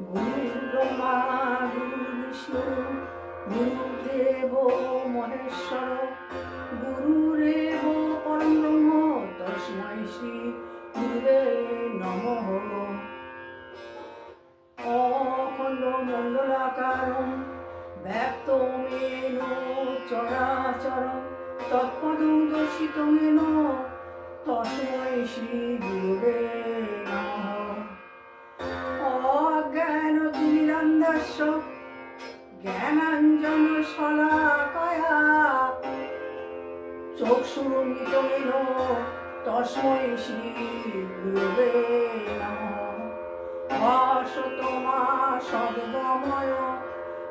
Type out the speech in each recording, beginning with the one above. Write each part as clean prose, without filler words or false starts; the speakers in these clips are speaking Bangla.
গুরু ব্রহ্মা গুরু বিষ্ণু গুরুদেব মহেশ্বর গুরুরেব পরম ব্রহ্ম তস্मै শ্রী গুরুবে নমঃ। অখণ্ড মণ্ডলাকারং ব্যক্তমেন চরাচরং তৎপদং দর্শিতং येन তস্मै শ্রী গুরুবে নমঃ। অজ্ঞানতিমিরান্ধস্য জ্ঞানাঞ্জনশলাকয়া চক্ষুरुन्मिलितं তস্मै শ্রী গুরুবে নমঃ। ভাসতমা সদ্গময়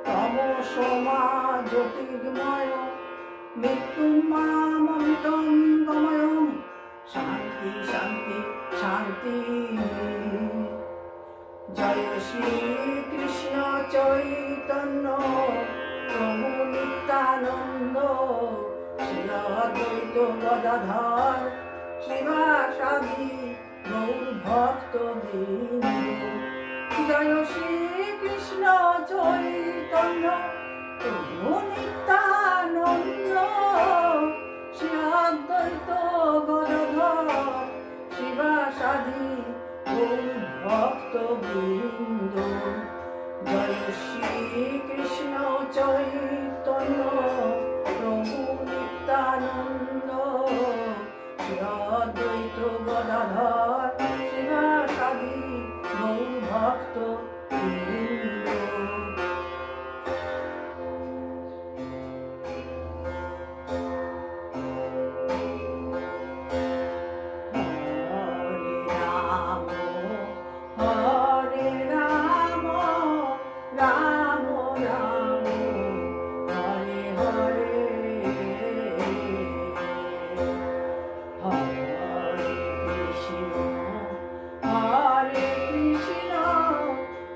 তমসমা জ্যোতির্গময় মৃত্যুমামৃতং গময়ং শান্তি শান্তি শান্তি। জয় শ্রী কৃষ্ণ চৈতন্য প্রভু নিত্যানন্দ শ্রী অদ্বৈত গদাধর শিবাসাদি গৌর ভক্তবৃন্দ। জয় শ্রী কৃষ্ণ চৈতন্য প্রভু নিত্যানন্দ শ্রী অদ্বৈত গদাধর শিবাসাদি গৌর ভক্তবৃন্দ। জয় শ্রী কৃষ্ণ চৈতন্য প্রভু নিত্যানন্দ শ্রী অদ্বৈত গদাধর শিবাসাদি গৌর ভক্তবৃন্দ।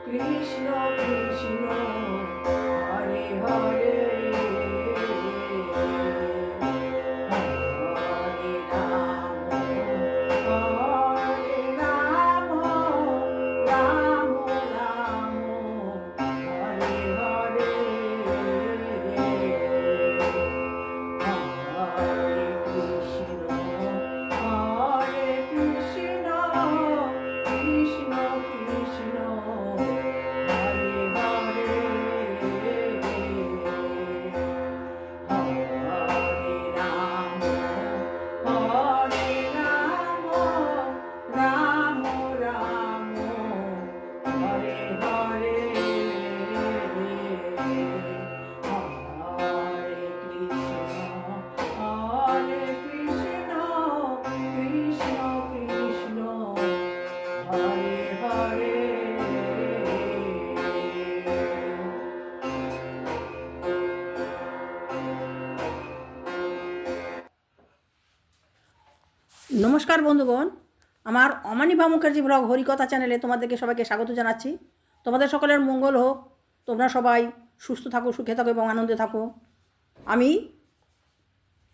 কৃষ্ণ কৃষ্ণ হরে হরে হরে রাম রাম রাম হরে হরে হরে কৃষ্ণ কৃষ্ণ কৃষ্ণ নমস্কার বন্ধুগণ, আমার অমানিভা মুখার্জি ব্লগ হরিকথা চ্যানেলে তোমাদেরকে সবাইকে স্বাগত জানাচ্ছি। তোমাদের সকলের মঙ্গল হোক, তোমরা সবাই সুস্থ থাকো, সুখে থাকো এবং আনন্দে থাকো। আমি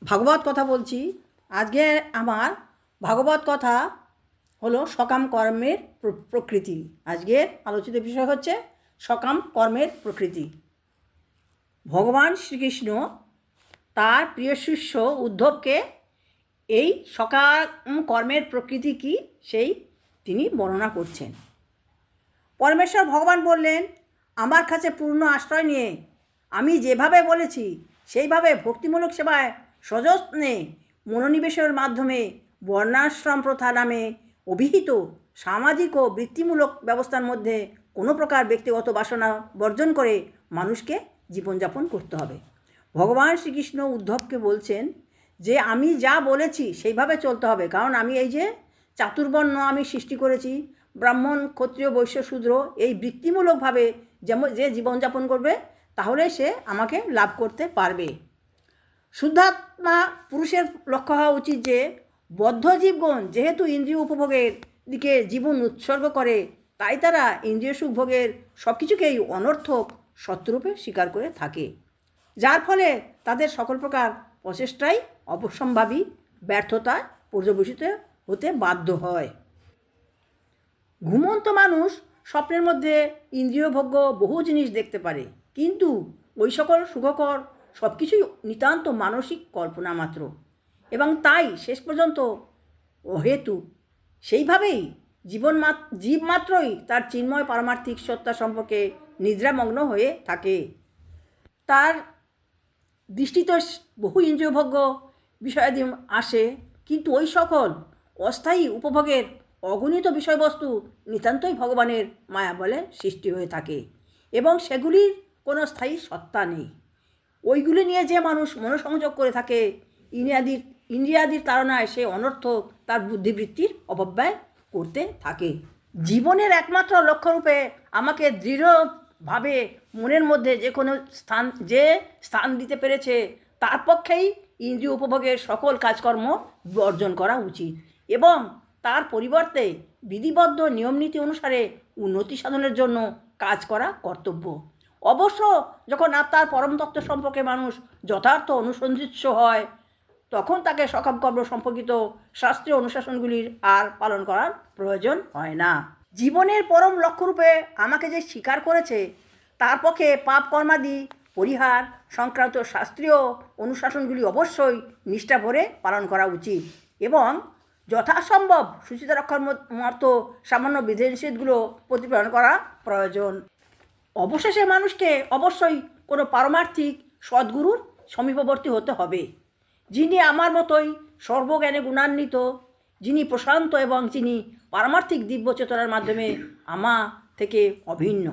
ভাগবত কথা বলছি। আজকে আমার ভাগবত কথা হলো সকাম কর্মের প্রকৃতি। আজকের আলোচিত বিষয় হচ্ছে সকাম কর্মের প্রকৃতি। ভগবান শ্রীকৃষ্ণ তার প্রিয় শিষ্য উদ্ধবকে এই সকাম কর্মের প্রকৃতি কি সেই তিনি বর্ণনা করছেন। পরমেশ্বর ভগবান বললেন, আমার কাছে পূর্ণ আশ্রয় নিয়ে আমি যেভাবে বলেছি সেইভাবে ভক্তিমূলক সেবায় সযত্নে মনোনিবেশের মাধ্যমে বর্ণাশ্রম প্রথা নামে অভিহিত সামাজিক ও বৃত্তিমূলক ব্যবস্থার মধ্যে কোনো প্রকার ব্যক্তিগত বাসনা বর্জন করে মানুষকে জীবনযাপন করতে হবে। ভগবান শ্রীকৃষ্ণ উদ্ধবকে বলছেন যে আমি যা বলেছি সেইভাবে চলতে হবে, কারণ আমি এই যে চাতুর্বর্ণ আমি সৃষ্টি করেছি, ব্রাহ্মণ ক্ষত্রিয় বৈশ্য শূদ্র, এই বৃত্তিমূলকভাবে যে জীবনযাপন করবে তাহলে সে আমাকে লাভ করতে পারবে। শুদ্ধাত্মা পুরুষের লক্ষ্য হওয়া উচিত যে বদ্ধ জীবগণ যেহেতু ইন্দ্রিয় উপভোগের দিকে জীবন উৎসর্গ করে, তাই তারা ইন্দ্রিয় সুখ ভোগের সব কিছুকেই অনর্থক সত্যরূপে স্বীকার করে থাকে, যার ফলে তাদের সকল প্রকার প্রচেষ্টাই অবশ্যম্ভাবী ব্যর্থতায় পর্যবসিত হতে বাধ্য হয়। ঘুমন্ত মানুষ স্বপ্নের মধ্যে ইন্দ্রিয়ভোগ্য বহু জিনিস দেখতে পারে, কিন্তু ওই সকল সুখকর সব কিছুই নিতান্ত মানসিক কল্পনা মাত্র, এবং তাই শেষ পর্যন্ত অহেতুক। সেইভাবেই জীব মাত্রই তার চিন্ময় পারমার্থিক সত্তা সম্পর্কে নিদ্রামগ্ন হয়ে থাকে। তার দৃষ্টিতে বহু ইন্দ্রিয়ভোগ্য বিষয়াদি আসে, কিন্তু ওই সকল অস্থায়ী উপভোগের অগণিত বিষয়বস্তু নিতান্তই ভগবানের মায়া বলে সৃষ্টি হয়ে থাকে, এবং সেগুলির কোনো স্থায়ী সত্তা নেই। ওইগুলি নিয়ে যে মানুষ মনোসংযোগ করে থাকে, ইন্দ্রিয়াদির তাড়নায় সে অনর্থক তার বুদ্ধিবৃত্তির অপব্যয় করতে থাকে। জীবনের একমাত্র লক্ষ্যরূপে আমাকে দৃঢ়ভাবে মনের মধ্যে যে স্থান দিতে পেরেছে, তার পক্ষেই ইন্দ্রিয় উপভোগের সকল কাজকর্ম বর্জন করা উচিত, এবং তার পরিবর্তে বিধিবদ্ধ নিয়মনীতি অনুসারে উন্নতি সাধনের জন্য কাজ করা কর্তব্য। অবশ্য যখন আত্মার পরম তত্ত্ব সম্পর্কে মানুষ যথার্থ অনুসন্ধিৎস হয়, তখন তাকে সকাম কর্ম সম্পর্কিত শাস্ত্রীয় অনুশাসনগুলির আর পালন করার প্রয়োজন হয় না। জীবনের পরম লক্ষ্যরূপে আমাকে যে স্বীকার করেছে, তার পক্ষে পাপ কর্মাদি পরিহার সংক্রান্ত শাস্ত্রীয় অনুশাসনগুলি অবশ্যই নিষ্ঠা ভরে পালন করা উচিত, এবং যথাসম্ভব সুচিতা রক্ষার মতো সামান্য বিধিনিষেধগুলো প্রতিপালন করা প্রয়োজন। অবশেষে মানুষকে অবশ্যই কোনো পারমার্থিক সদ্গুরুর সমীপবর্তী হতে হবে, যিনি আমার মতোই সর্বজ্ঞানে গুণান্বিত, যিনি প্রশান্ত এবং যিনি পারমার্থিক দিব্য চেতনার মাধ্যমে আমা থেকে অভিন্ন।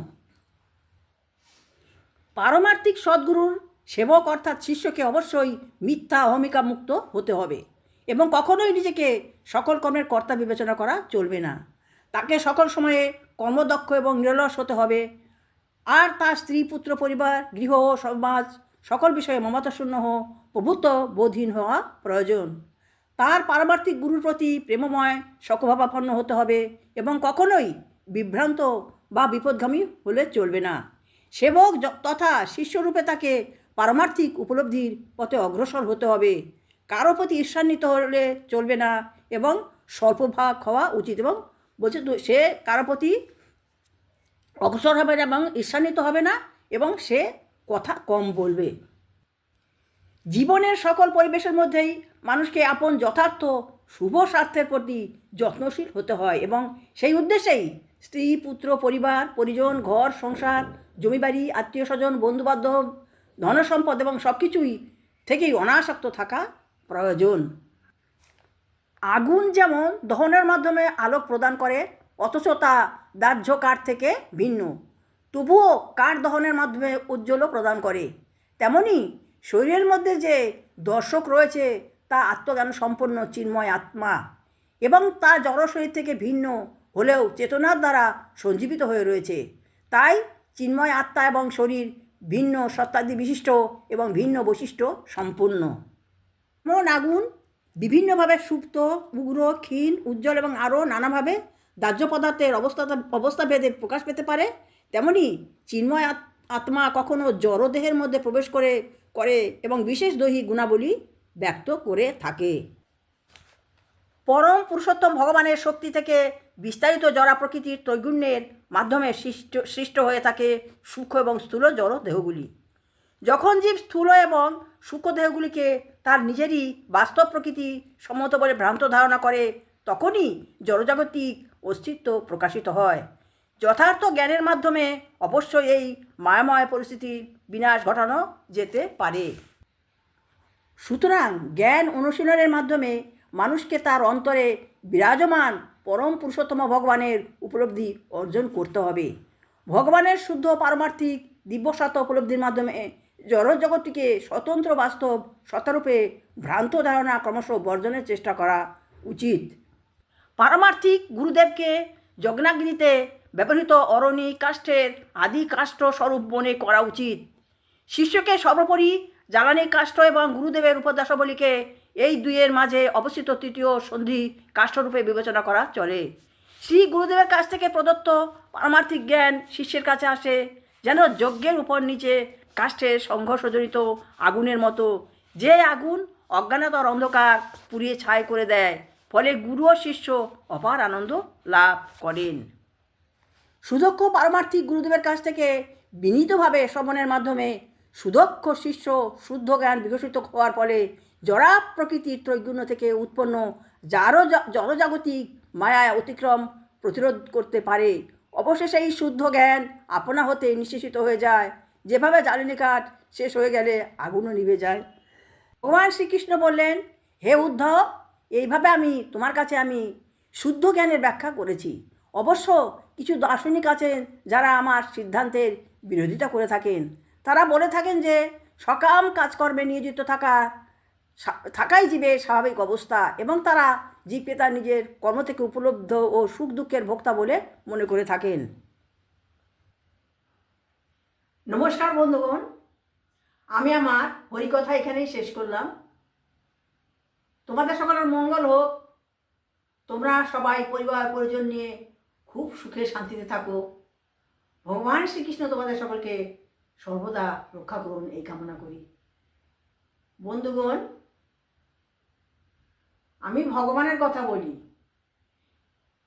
পারমার্থিক সদ্গুরুর সেবক অর্থাৎ শিষ্যকে অবশ্যই মিথ্যা অহমিকা মুক্ত হতে হবে, এবং কখনোই নিজেকে সকল কর্মের কর্তা বিবেচনা করা চলবে না। তাকে সকল সময়ে কর্মদক্ষ এবং নিরলস হতে হবে, আর তার স্ত্রী পুত্র পরিবার গৃহ সমাজ সকল বিষয়ে মমতাশূন্য প্রভুত্ব বোধহীন হওয়া প্রয়োজন। তার পারমার্থিক গুরুর প্রতি প্রেমময় শোকভাবাপন্ন হতে হবে, এবং কখনোই বিভ্রান্ত বা বিপদগামী হলে চলবে না। সেবক তথা শিষ্যরূপে তাকে পারমার্থিক উপলব্ধির পথে অগ্রসর হতে হবে। কারো প্রতি ঈর্ষান্বিত হলে চলবে না, এবং স্বল্পভাগ হওয়া উচিত, এবং বলছে সে কারো প্রতি অগ্রসর হবে না এবং ঈর্ষান্বিত হবে না, এবং সে কথা কম বলবে। জীবনের সকল পরিবেশের মধ্যেই মানুষকে আপন যথার্থ শুভ স্বার্থের প্রতি যত্নশীল হতে হয়, এবং সেই উদ্দেশ্যেই স্ত্রী পুত্র পরিবার পরিজন ঘর সংসার জমিবাড়ি আত্মীয় স্বজন বন্ধুবান্ধব ধনসম্পদ এবং সব কিছুই থেকেই অনাসক্ত থাকা প্রয়োজন। আগুন যেমন দহনের মাধ্যমে আলোক প্রদান করে, অথচ তা দাহ্য কাঠ থেকে ভিন্ন, তবুও কাঠ দহনের মাধ্যমে উজ্জ্বল প্রদান করে, তেমনি শরীরের মধ্যে যে দর্শক রয়েছে তা আত্মজ্ঞান সম্পন্ন চিন্ময় আত্মা, এবং তা জড় শরীর থেকে ভিন্ন হলেও চেতনার দ্বারা সঞ্জীবিত হয়ে রয়েছে। তাই চিন্ময় আত্মা এবং শরীর ভিন্ন সত্তাদি বিশিষ্ট এবং ভিন্ন বৈশিষ্ট্য সম্পূর্ণ। যেমন আগুন বিভিন্নভাবে সুপ্ত উগ্র ক্ষীণ উজ্জ্বল এবং আরও নানাভাবে দাহ্য পদার্থের অবস্থা ভেদে প্রকাশ পেতে পারে, তেমনি চিন্ময় আত্মা কখনো জড়দেহের মধ্যে প্রবেশ করে এবং বিশেষ দৈহিক গুণাবলী ব্যক্ত করে থাকে। পরম পুরুষোত্তম ভগবানের শক্তি থেকে বিস্তারিত জড়া প্রকৃতির ত্রৈগুণ্যের মাধ্যমে সৃষ্ট হয়ে থাকে সূক্ষ্ম এবং স্থূল জড় দেহগুলি। যখন জীব স্থূল এবং সূক্ষ্ম দেহগুলিকে তার নিজেরই বাস্তব প্রকৃতি সম্মত বলে ভ্রান্ত ধারণা করে, তখনই জড়জাগতিক অস্তিত্ব প্রকাশিত হয়। যথার্থ জ্ঞানের মাধ্যমে অবশ্যই এই মায়াময় পরিস্থিতির বিনাশ ঘটানো যেতে পারে। সুতরাং জ্ঞান অনুশীলনের মাধ্যমে মানুষকে তার অন্তরে বিরাজমান পরম পুরুষোত্তম ভগবানের উপলব্ধি অর্জন করতে হবে। ভগবানের শুদ্ধ পারমার্থিক দিব্যসত্তা উপলব্ধির মাধ্যমে জড়জগৎটিকে স্বতন্ত্র বাস্তব সত্তারূপে ভ্রান্ত ধারণা ক্রমশ বর্জনের চেষ্টা করা উচিত। পারমার্থিক গুরুদেবকে যজ্ঞাগ্নিতে ব্যবহৃত অরণি কাষ্ঠের আদি কাষ্ঠ স্বরূপ মনে করা উচিত। শিষ্যকে সর্বোপরি জ্বালানি কাষ্ঠ এবং গুরুদেবের উপদেশাবলীকে এই দুইয়ের মাঝে অবস্থিত তৃতীয় সন্ধি কাষ্ঠরূপে বিবেচনা করা চলে। শ্রী গুরুদেবের কাছ থেকে প্রদত্ত পারমার্থিক জ্ঞান শিষ্যের কাছে আসে যেন যজ্ঞের উপর নিচে কাষ্ঠের সংঘর্ষজনিত আগুনের মতো, যে আগুন অজ্ঞানতার অন্ধকার পুড়িয়ে ছাই করে দেয়, ফলে গুরু ও শিষ্য অপার আনন্দ লাভ করেন। সুদক্ষ পারমার্থিক গুরুদেবের কাছ থেকে বিনীতভাবে শ্রবণের মাধ্যমে সুদক্ষ শিষ্য শুদ্ধ জ্ঞান বিকশিত হওয়ার ফলে জড়া প্রকৃতির ত্রৈগুণ্য থেকে উৎপন্ন জড়জাগতিক মায়া অতিক্রম প্রতিরোধ করতে পারে। অবশেষে এই শুদ্ধ জ্ঞান আপনা হতে নিঃশেষিত হয়ে যায়, যেভাবে জ্বালানি কাঠ শেষ হয়ে গেলে আগুনও নিভে যায়। ভগবান শ্রীকৃষ্ণ বললেন, হে উদ্ধব, এইভাবে তোমার কাছে আমি শুদ্ধ জ্ঞানের ব্যাখ্যা করেছি। অবশ্য কিছু দার্শনিক আছেন যারা আমার সিদ্ধান্তের বিরোধিতা করে থাকেন। তারা বলে থাকেন যে সকাম কাজকর্মে নিয়োজিত থাকাই জীবের স্বাভাবিক অবস্থা এবং তারা জীবকে তার নিজের কর্ম থেকে উপলব্ধ ও সুখ দুঃখের ভোক্তা বলে মনে করে থাকেন। নমস্কার বন্ধুগণ, আমি আমার হরিকথা এখানেই শেষ করলাম। তোমাদের সকলের মঙ্গল হোক। তোমরা সবাই পরিবার পরিজন নিয়ে খুব সুখে শান্তিতে থাকো। ভগবান শ্রীকৃষ্ণ তোমাদের সকলকে সর্বদা রক্ষা করুন, এই কামনা করি। বন্ধুগণ, আমি ভগবানের কথা বলি।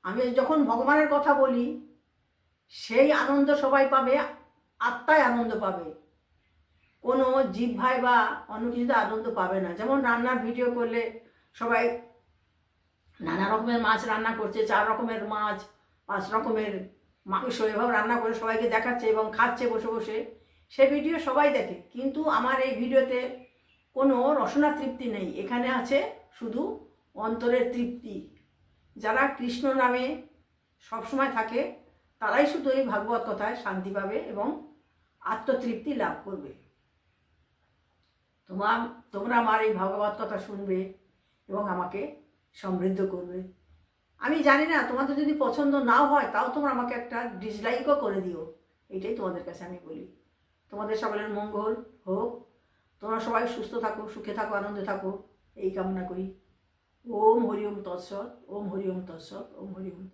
আমি যখন ভগবানের কথা বলি সেই আনন্দ সবাই পাবে, আত্মায় আনন্দ পাবে। কোনো জিহ্বায় বা অন্য কিছুতে আনন্দ পাবে না। যেমন রান্নার ভিডিও করলে সবাই নানা রকমের মাছ রান্না করছে, 4 রকমের মাছ, 5 রকমের মাংস এভাবে রান্না করে সবাইকে দেখাচ্ছে এবং খাচ্ছে বসে বসে, সে ভিডিও সবাই দেখে। কিন্তু আমার এই ভিডিওতে কোনো রসনা তৃপ্তি নেই, এখানে আছে শুধু অন্তরের তৃপ্তি। যারা কৃষ্ণ নামে সবসময় থাকে তারাই শুধু এই ভাগবত কথায় শান্তি পাবে এবং আত্মতৃপ্তি লাভ করবে। তোমরা আমার এই ভাগবত কথা শুনবে এবং আমাকে সমৃদ্ধ করবে। আমি জানি না, তোমাদের যদি পছন্দ নাও হয় তাও তোমরা আমাকে একটা ডিসলাইকও করে দিও। এটাই তোমাদের কাছে আমি বলি। তোমাদের সকলের মঙ্গল হোক। তোমরা সবাই সুস্থ থাকো, সুখে থাকো, আনন্দে থাকো, এই কামনা করি। ওম হরি ওম তৎসৎ, ওম হরি ওম তৎসৎ, ওম হরি ওম।